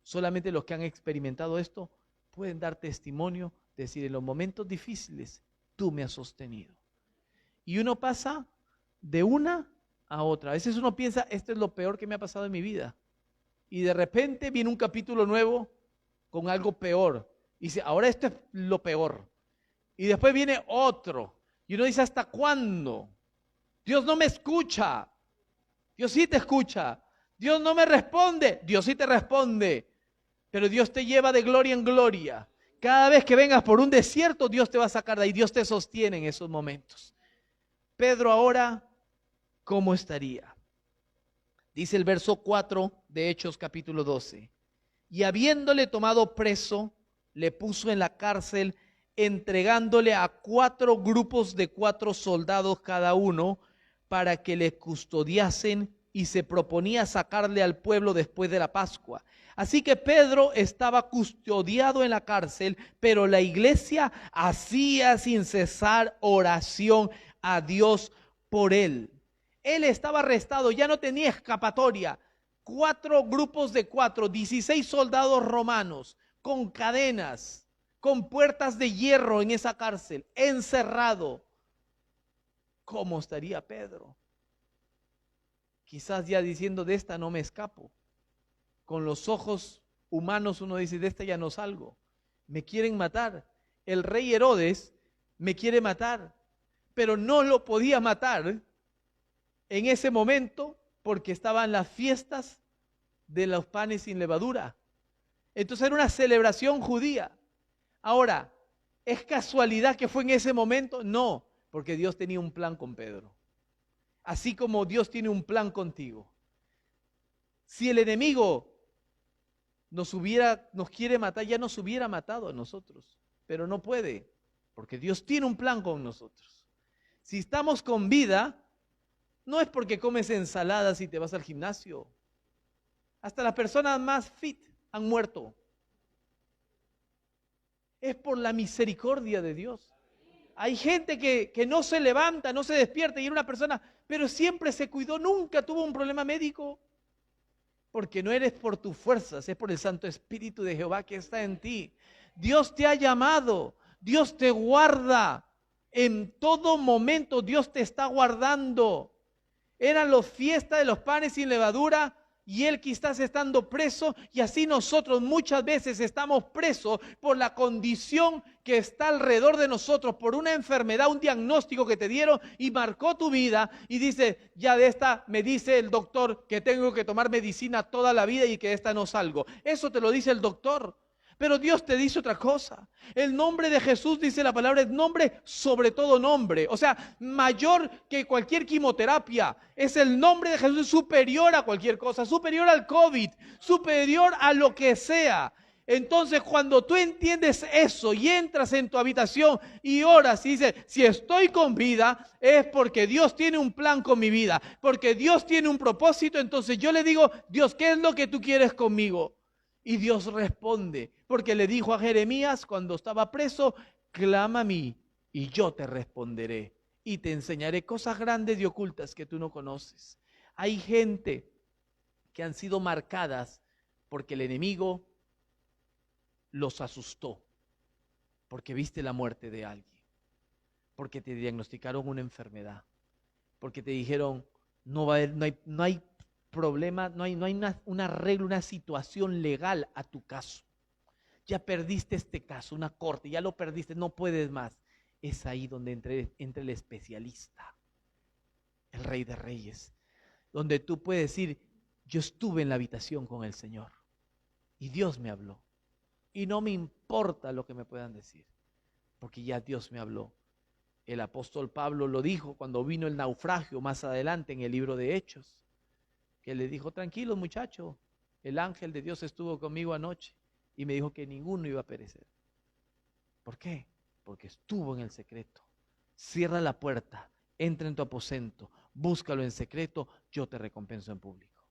Solamente los que han experimentado esto pueden dar testimonio, decir en los momentos difíciles, tú me has sostenido. Y uno pasa de una a otra. A veces uno piensa, esto es lo peor que me ha pasado en mi vida. Y de repente viene un capítulo nuevo con algo peor. Y dice, ahora esto es lo peor. Y después viene otro. Y uno dice, ¿hasta cuándo? Dios no me escucha. Dios sí te escucha. Dios no me responde. Dios sí te responde. Pero Dios te lleva de gloria en gloria. Cada vez que vengas por un desierto, Dios te va a sacar de ahí. Dios te sostiene en esos momentos. Pedro ahora, ¿cómo estaría? Dice el verso 4 de Hechos capítulo 12. Y habiéndole tomado preso, le puso en la cárcel, entregándole a 4 grupos de 4 soldados cada uno, para que le custodiasen, y se proponía sacarle al pueblo después de la Pascua. Así que Pedro estaba custodiado en la cárcel, pero la iglesia hacía sin cesar oración a Dios por él. Él estaba arrestado, ya no tenía escapatoria. 4 grupos de 4, 16 soldados romanos con cadenas, con puertas de hierro en esa cárcel, encerrado. ¿Cómo estaría Pedro? Quizás ya diciendo, de esta no me escapo. Con los ojos humanos uno dice, de esta ya no salgo. Me quieren matar. El rey Herodes me quiere matar, pero no lo podía matar en ese momento porque estaban las fiestas de los panes sin levadura. Entonces era una celebración judía. Ahora, ¿es casualidad que fue en ese momento? No, porque Dios tenía un plan con Pedro. Así como Dios tiene un plan contigo. Si el enemigo nos quiere matar, ya nos hubiera matado a nosotros. Pero no puede, porque Dios tiene un plan con nosotros. Si estamos con vida, no es porque comes ensaladas y te vas al gimnasio. Hasta las personas más fit han muerto. Es por la misericordia de Dios. Hay gente que no se levanta, no se despierta y era una persona, pero siempre se cuidó, nunca tuvo un problema médico. Porque no eres por tus fuerzas, es por el Santo Espíritu de Jehová que está en ti. Dios te ha llamado, Dios te guarda. En todo momento Dios te está guardando. Eran las fiestas de los panes sin levadura y él quizás estando preso, y así nosotros muchas veces estamos presos por la condición que está alrededor de nosotros, por una enfermedad, un diagnóstico que te dieron y marcó tu vida, y dice, ya de esta me dice el doctor que tengo que tomar medicina toda la vida y que de esta no salgo. Eso te lo dice el doctor. Pero Dios te dice otra cosa. El nombre de Jesús, dice la palabra, es nombre sobre todo nombre. O sea, mayor que cualquier quimioterapia. Es el nombre de Jesús, superior a cualquier cosa, superior al COVID, superior a lo que sea. Entonces, cuando tú entiendes eso y entras en tu habitación y oras y dices, si estoy con vida, es porque Dios tiene un plan con mi vida, porque Dios tiene un propósito. Entonces yo le digo, Dios, ¿qué es lo que tú quieres conmigo? Y Dios responde, porque le dijo a Jeremías cuando estaba preso, clama a mí y yo te responderé y te enseñaré cosas grandes y ocultas que tú no conoces. Hay gente que han sido marcadas porque el enemigo los asustó, porque viste la muerte de alguien, porque te diagnosticaron una enfermedad, porque te dijeron, no va a haber, no hay problema, no hay un arreglo, una situación legal a tu caso. Ya perdiste este caso, una corte, ya lo perdiste, no puedes más. Es ahí donde entra el especialista, el Rey de Reyes, donde tú puedes decir, yo estuve en la habitación con el Señor y Dios me habló. Y no me importa lo que me puedan decir, porque ya Dios me habló. El apóstol Pablo lo dijo cuando vino el naufragio más adelante en el libro de Hechos, que le dijo, tranquilos muchachos, el ángel de Dios estuvo conmigo anoche y me dijo que ninguno iba a perecer. ¿Por qué? Porque estuvo en el secreto. Cierra la puerta, entra en tu aposento, búscalo en secreto, yo te recompenso en público.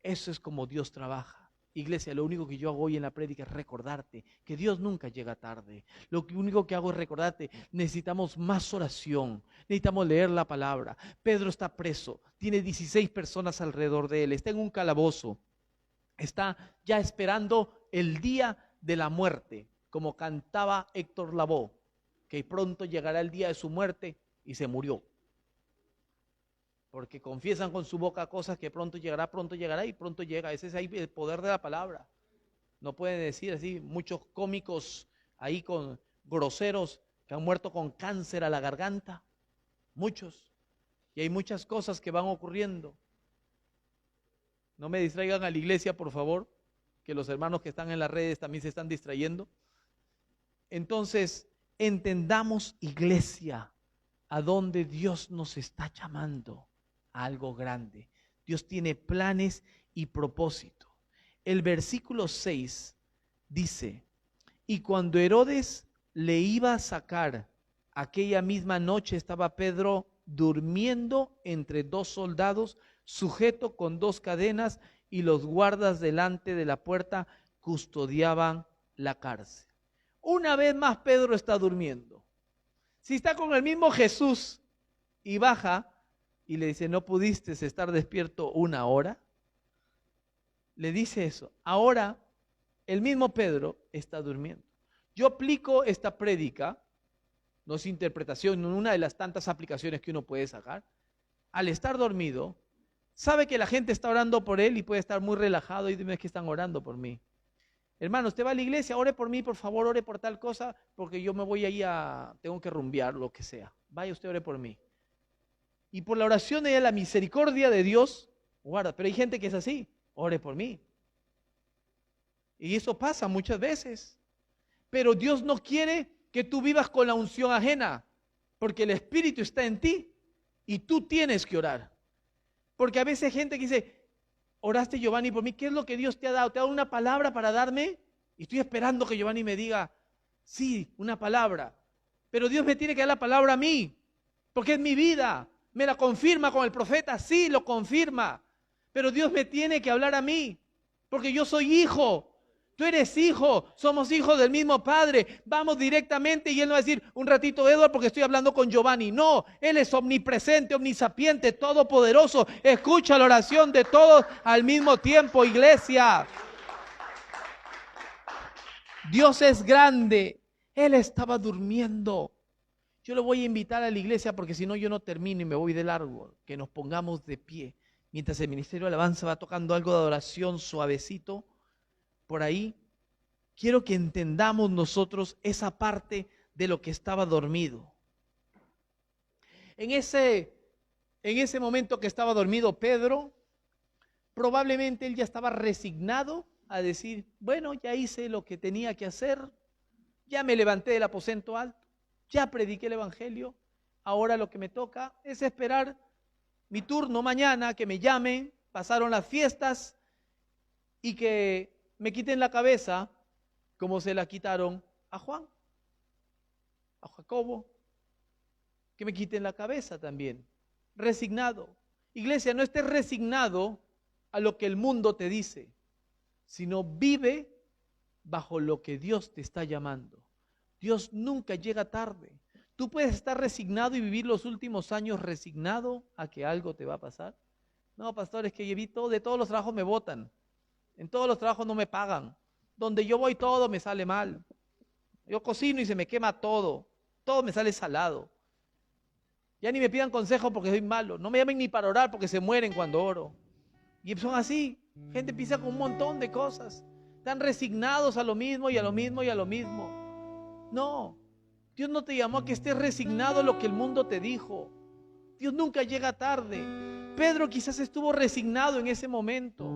Eso es como Dios trabaja. Iglesia, lo único que yo hago hoy en la prédica es recordarte que Dios nunca llega tarde. Lo único que hago es recordarte, necesitamos más oración, necesitamos leer la palabra. Pedro está preso, tiene 16 personas alrededor de él, está en un calabozo, está ya esperando el día de la muerte, como cantaba Héctor Lavoe, que pronto llegará el día de su muerte y se murió. Porque confiesan con su boca cosas que pronto llegará y pronto llega. Ese es ahí el poder de la palabra. No pueden decir así, muchos cómicos ahí con groseros que han muerto con cáncer a la garganta. Muchos. Y hay muchas cosas que van ocurriendo. No me distraigan a la iglesia, por favor, que los hermanos que están en las redes también se están distrayendo. Entonces, entendamos, iglesia, a donde Dios nos está llamando. A algo grande. Dios tiene planes y propósito. El versículo 6 dice, y cuando Herodes le iba a sacar, aquella misma noche estaba Pedro durmiendo entre dos soldados, sujeto con dos cadenas, y los guardas delante de la puerta custodiaban la cárcel. Una vez más Pedro está durmiendo. Si está con el mismo Jesús y baja y le dice, ¿no pudiste estar despierto una hora? Le dice eso. Ahora el mismo Pedro está durmiendo. Yo aplico esta prédica, no es interpretación, no una de las tantas aplicaciones que uno puede sacar. Al estar dormido, sabe que la gente está orando por él y puede estar muy relajado y dime que están orando por mí. Hermano, usted va a la iglesia, ore por mí, por favor, ore por tal cosa, porque yo me voy ahí tengo que rumbear, lo que sea. Vaya usted, ore por mí. Y por la oración de la misericordia de Dios, guarda, pero hay gente que es así, ore por mí. Y eso pasa muchas veces. Pero Dios no quiere que tú vivas con la unción ajena, porque el Espíritu está en ti y tú tienes que orar. Porque a veces hay gente que dice, oraste Giovanni por mí, ¿qué es lo que Dios te ha dado? ¿Te ha dado una palabra para darme? Y estoy esperando que Giovanni me diga, sí, una palabra. Pero Dios me tiene que dar la palabra a mí, porque es mi vida. ¿Me la confirma con el profeta? Sí, lo confirma. Pero Dios me tiene que hablar a mí, porque yo soy hijo. Tú eres hijo, somos hijos del mismo Padre. Vamos directamente y Él no va a decir, un ratito, Edward, porque estoy hablando con Giovanni. No, Él es omnipresente, omnisapiente, todopoderoso. Escucha la oración de todos al mismo tiempo, iglesia. Dios es grande. Él estaba durmiendo. Yo lo voy a invitar a la iglesia porque si no yo no termino y me voy de largo. Que nos pongamos de pie. Mientras el ministerio de alabanza va tocando algo de adoración suavecito. Por ahí, quiero que entendamos nosotros esa parte de lo que estaba dormido. En ese momento que estaba dormido Pedro, probablemente él ya estaba resignado a decir, bueno, ya hice lo que tenía que hacer, ya me levanté del aposento alto, ya prediqué el evangelio, ahora lo que me toca es esperar mi turno mañana, que me llamen, pasaron las fiestas y que me quiten la cabeza como se la quitaron a Juan, a Jacobo, que me quiten la cabeza también, resignado. Iglesia, no estés resignado a lo que el mundo te dice, sino vive bajo lo que Dios te está llamando. Dios nunca llega tarde. Tú puedes estar resignado y vivir los últimos años resignado a que algo te va a pasar. No, pastor, es que de todos los trabajos me botan. En todos los trabajos no me pagan. Donde yo voy todo me sale mal. Yo cocino y se me quema todo. Todo me sale salado. Ya ni me pidan consejo porque soy malo. No me llamen ni para orar porque se mueren cuando oro. Y son así. Gente empieza con un montón de cosas. Están resignados a lo mismo y a lo mismo y a lo mismo. No. Dios no te llamó a que estés resignado a lo que el mundo te dijo. Dios nunca llega tarde. Pedro quizás estuvo resignado en ese momento.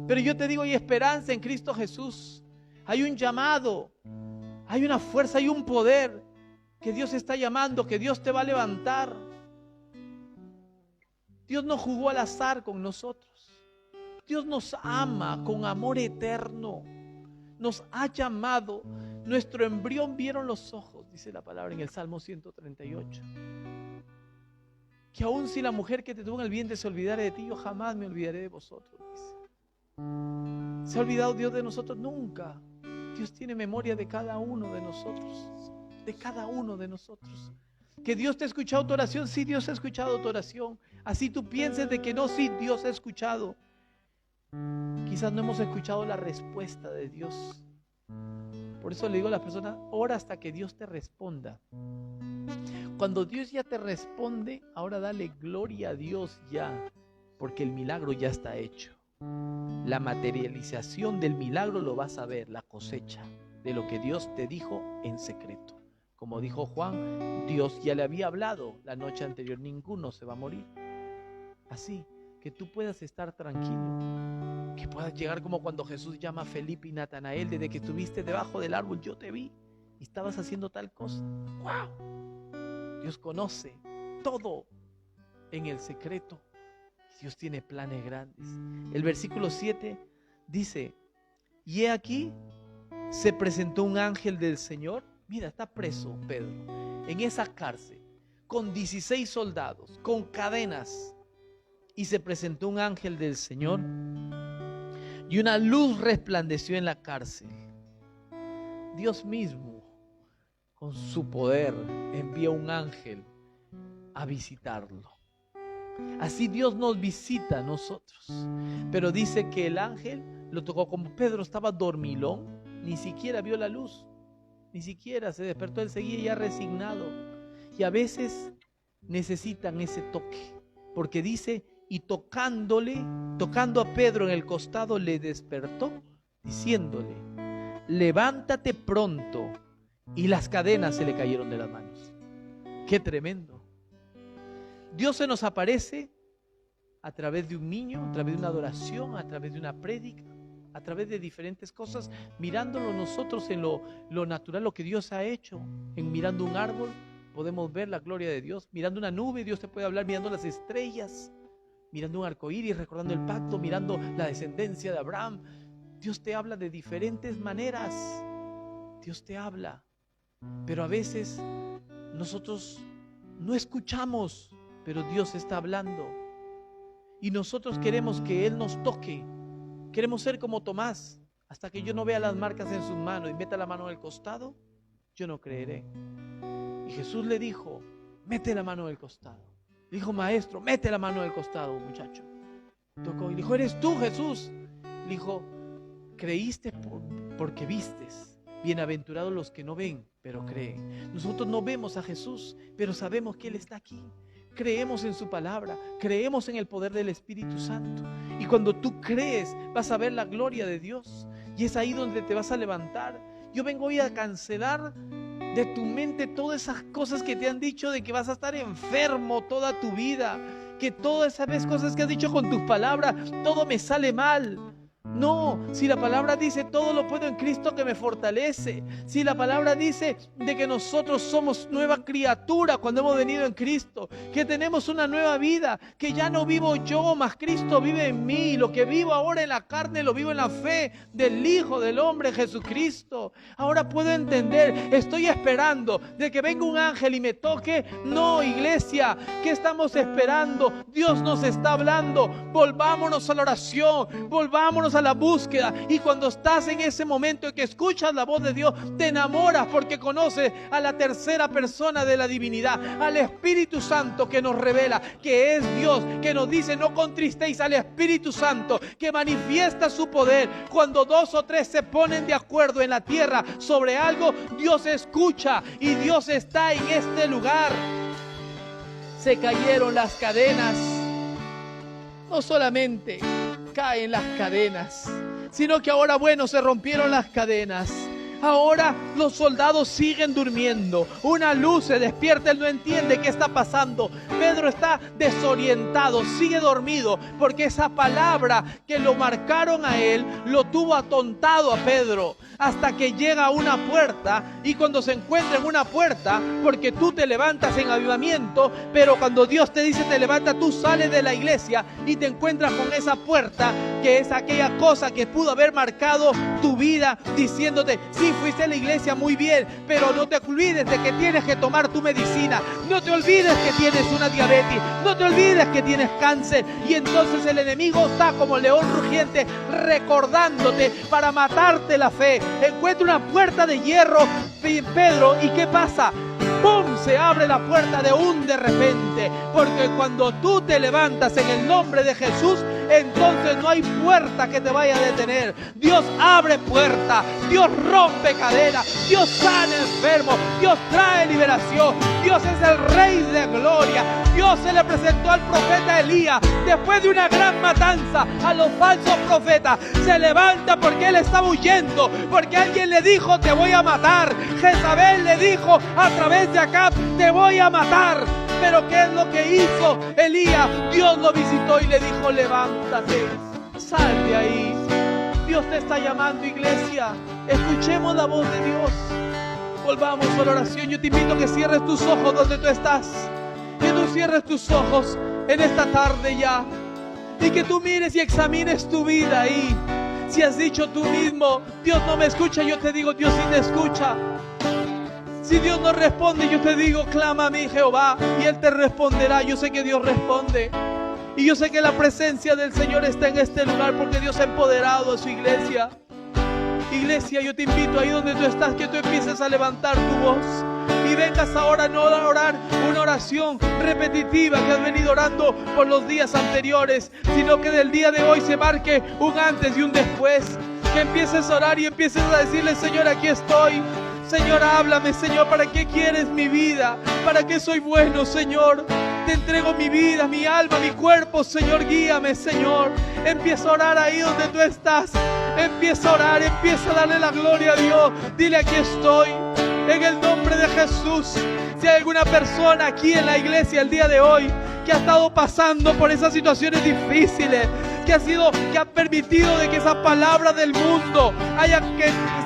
Pero yo te digo, hay esperanza en Cristo Jesús. Hay un llamado, hay una fuerza, hay un poder que Dios está llamando, que Dios te va a levantar. Dios no jugó al azar con nosotros. Dios nos ama con amor eterno. Nos ha llamado. Nuestro embrión vieron los ojos, dice la palabra en el Salmo 138. Que aun si la mujer que te tuvo en el vientre se olvidara de ti, yo jamás me olvidaré de vosotros, dice. ¿Se ha olvidado Dios de nosotros? Nunca. Dios tiene memoria de cada uno de nosotros. De cada uno de nosotros. ¿Que Dios te ha escuchado tu oración? Sí, Dios ha escuchado tu oración. Así tú pienses de que no, sí, Dios ha escuchado. Quizás no hemos escuchado la respuesta de Dios. Por eso le digo a las personas, ora hasta que Dios te responda. Cuando Dios ya te responde, ahora dale gloria a Dios ya, porque el milagro ya está hecho. La materialización del milagro lo vas a ver, la cosecha de lo que Dios te dijo en secreto. Como dijo Juan, Dios ya le había hablado la noche anterior, ninguno se va a morir. Así que tú puedas estar tranquilo, que puedas llegar como cuando Jesús llama a Felipe y Natanael, desde que estuviste debajo del árbol yo te vi y estabas haciendo tal cosa. ¡Wow! Dios conoce todo en el secreto. Dios tiene planes grandes. El versículo 7 dice: y he aquí, se presentó un ángel del Señor. Mira, está preso Pedro en esa cárcel, con 16 soldados, con cadenas. Y se presentó un ángel del Señor, y una luz resplandeció en la cárcel. Dios mismo, con su poder, envía un ángel a visitarlo. Así Dios nos visita a nosotros. Pero dice que el ángel lo tocó. Como Pedro estaba dormilón, ni siquiera vio la luz, ni siquiera se despertó. Él seguía ya resignado. Y a veces necesitan ese toque, porque dice: y tocando a Pedro en el costado, le despertó, diciéndole: levántate pronto. Y las cadenas se le cayeron de las manos. ¡Qué tremendo! Dios se nos aparece a través de un niño, a través de una adoración, a través de una prédica, a través de diferentes cosas, mirándolo nosotros en lo natural, lo que Dios ha hecho. En mirando un árbol podemos ver la gloria de Dios. Mirando una nube, Dios te puede hablar. Mirando las estrellas, mirando un arcoíris, recordando el pacto, mirando la descendencia de Abraham. Dios te habla de diferentes maneras. Dios te habla, pero a veces nosotros no escuchamos, pero Dios está hablando. Y nosotros queremos que Él nos toque. Queremos ser como Tomás: hasta que yo no vea las marcas en sus manos y meta la mano en el costado, yo no creeré. Y Jesús le dijo: mete la mano en el costado. Le dijo: maestro, mete la mano en el costado, muchacho. Tocó y dijo: ¿eres tú, Jesús? Le dijo: creíste porque vistes. Bienaventurados los que no ven, pero creen. Nosotros no vemos a Jesús, pero sabemos que Él está aquí. Creemos en su palabra, creemos en el poder del Espíritu Santo. Y cuando tú crees, vas a ver la gloria de Dios. Y es ahí donde te vas a levantar. Yo vengo hoy a cancelar de tu mente todas esas cosas que te han dicho de que vas a estar enfermo toda tu vida, que todas esas cosas que has dicho con tus palabras, todo me sale mal. No, si la palabra dice: todo lo puedo en Cristo que me fortalece. Si la palabra dice de que nosotros somos nueva criatura cuando hemos venido en Cristo, que tenemos una nueva vida, que ya no vivo yo, mas Cristo vive en mí. Lo que vivo ahora en la carne lo vivo en la fe del Hijo del Hombre, Jesucristo. Ahora puedo entender. Estoy esperando de que venga un ángel y me toque. No, iglesia, ¿qué estamos esperando? Dios nos está hablando. Volvámonos a la oración, volvámonos a la búsqueda. Y cuando estás en ese momento en que escuchas la voz de Dios, te enamoras, porque conoces a la tercera persona de la divinidad, al Espíritu Santo, que nos revela que es Dios, que nos dice: no contristéis al Espíritu Santo, que manifiesta su poder. Cuando 2 o 3 se ponen de acuerdo en la tierra sobre algo, Dios escucha y Dios está en este lugar. Se cayeron las cadenas. No solamente caen las cadenas, sino que ahora, se rompieron las cadenas. Ahora los soldados siguen durmiendo. Una luz se despierta, él no entiende qué está pasando. Pedro está desorientado, sigue dormido, porque esa palabra que lo marcaron a él lo tuvo atontado a Pedro. Hasta que llega a una puerta, y cuando se encuentra en una puerta, porque tú te levantas en avivamiento, pero cuando Dios te dice te levanta, tú sales de la iglesia y te encuentras con esa puerta, que es aquella cosa que pudo haber marcado tu vida, diciéndote: sí, fuiste a la iglesia muy bien, pero no te olvides de que tienes que tomar tu medicina, no te olvides que tienes una diabetes, no te olvides que tienes cáncer. Y entonces el enemigo está como león rugiente recordándote para matarte la fe. Encuentra una puerta de hierro, Pedro, ¿y qué pasa? ¡Pum! Se abre la puerta de repente, porque cuando tú te levantas en el nombre de Jesús, entonces no hay puerta que te vaya a detener. Dios abre puerta, Dios rompe cadenas, Dios sana enfermos, Dios trae liberación. Dios es el Rey de gloria. Dios se le presentó al profeta Elías después de una gran matanza a los falsos profetas. Se levanta porque él estaba huyendo, porque alguien le dijo: te voy a matar. Jezabel le dijo a través de Acab: te voy a matar. Pero ¿qué es lo que hizo Elías? Dios lo visitó y le dijo: levántate, sal de ahí. Dios te está llamando, iglesia. Escuchemos la voz de Dios. Volvamos a la oración. Yo te invito a que cierres tus ojos donde tú estás. Que tú cierres tus ojos en esta tarde ya. y que tú mires y examines tu vida ahí. Si has dicho tú mismo, Dios no me escucha, yo te digo, Dios sí te escucha. Si Dios no responde, yo te digo, clama a mí, Jehová, y Él te responderá. Yo sé que Dios responde. Y yo sé que la presencia del Señor está en este lugar porque Dios ha empoderado a su iglesia. Iglesia, yo te invito ahí donde tú estás, que tú empieces a levantar tu voz y vengas ahora no a orar una oración repetitiva que has venido orando por los días anteriores, sino que del día de hoy se marque un antes y un después. Que empieces a orar y empieces a decirle, Señor, aquí estoy. Señor, háblame, Señor, ¿para qué quieres mi vida? ¿Para qué soy bueno, Señor? Te entrego mi vida, mi alma, mi cuerpo, Señor, guíame, Señor. Empieza a orar ahí donde tú estás. Empieza a orar, empieza a darle la gloria a Dios. Dile, aquí estoy, en el nombre de Jesús. Si hay alguna persona aquí en la iglesia el día de hoy que ha estado pasando por esas situaciones difíciles, que ha permitido de que esa palabra del mundo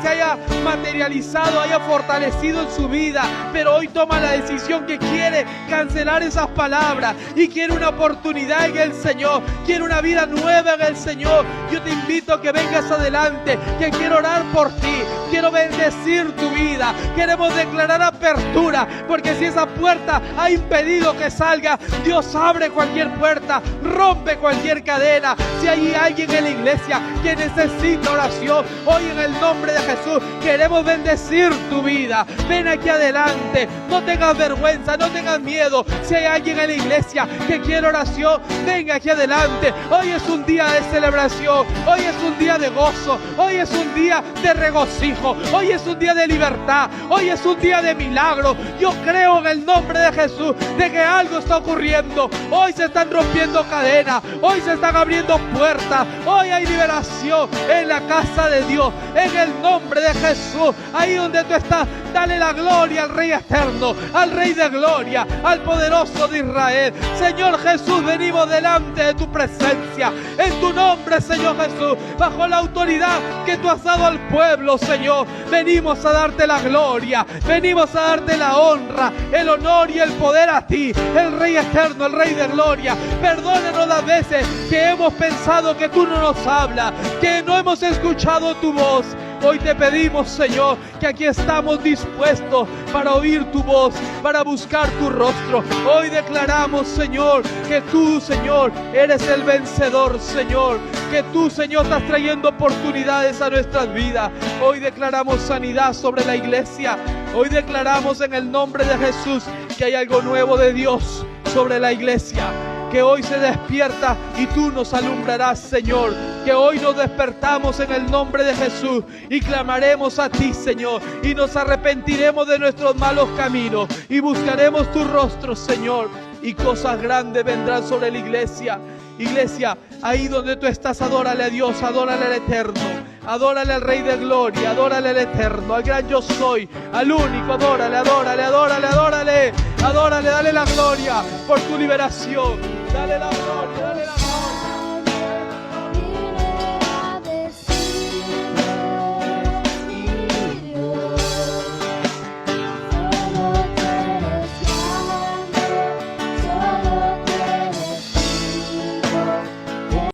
se haya materializado, haya fortalecido en su vida, pero hoy toma la decisión que quiere cancelar esas palabras y quiere una oportunidad en el Señor, quiere una vida nueva en el Señor. Yo te invito a que vengas adelante, que quiero orar por ti, quiero bendecir tu vida, queremos declarar apertura, porque si esa puerta ha impedido que salga, Dios abre cualquier puerta, rompe cualquier cadena. Si hay alguien en la iglesia que necesita oración, hoy en el nombre de Jesús queremos bendecir tu vida. Ven aquí adelante, no tengas vergüenza, no tengas miedo. Si hay alguien en la iglesia que quiere oración, venga aquí adelante. Hoy es un día de celebración, hoy es un día de gozo, hoy es un día de regocijo, hoy es un día de libertad, hoy es un día de milagro. Yo creo en el nombre de Jesús de que algo está ocurriendo. Hoy se están rompiendo cadenas, hoy se están abriendo puertas, hoy hay liberación en la casa de Dios, en el nombre de Jesús. Ahí donde tú estás, dale la gloria al Rey eterno, al Rey de gloria, al poderoso de Israel. Señor Jesús, venimos delante de tu presencia, en tu nombre, Señor Jesús, bajo la autoridad que tú has dado al pueblo, Señor. Venimos a darte la gloria, venimos a darte la honra, el honor y el poder a ti, el Rey eterno, el Rey de gloria. Perdónanos las veces que hemos pensado que tú no nos hablas, que no hemos escuchado tu voz. Hoy te pedimos, Señor, que aquí estamos dispuestos para oír tu voz, para buscar tu rostro. Hoy declaramos, Señor, que tú, Señor, eres el vencedor, Señor. Que tú, Señor, estás trayendo oportunidades a nuestras vidas. Hoy declaramos sanidad sobre la iglesia. Hoy declaramos en el nombre de Jesús que hay algo nuevo de Dios sobre la iglesia. Que hoy se despierta y tú nos alumbrarás, Señor. Que hoy nos despertamos en el nombre de Jesús y clamaremos a ti, Señor, y nos arrepentiremos de nuestros malos caminos y buscaremos tu rostro, Señor, y cosas grandes vendrán sobre la iglesia. Iglesia, ahí donde tú estás, adórale a Dios, adórale al eterno, adórale al Rey de gloria, adórale al eterno, al gran yo soy, al único. Adórale, adórale, adórale, adórale, adórale, dale la gloria por tu liberación, dale la gloria, dale la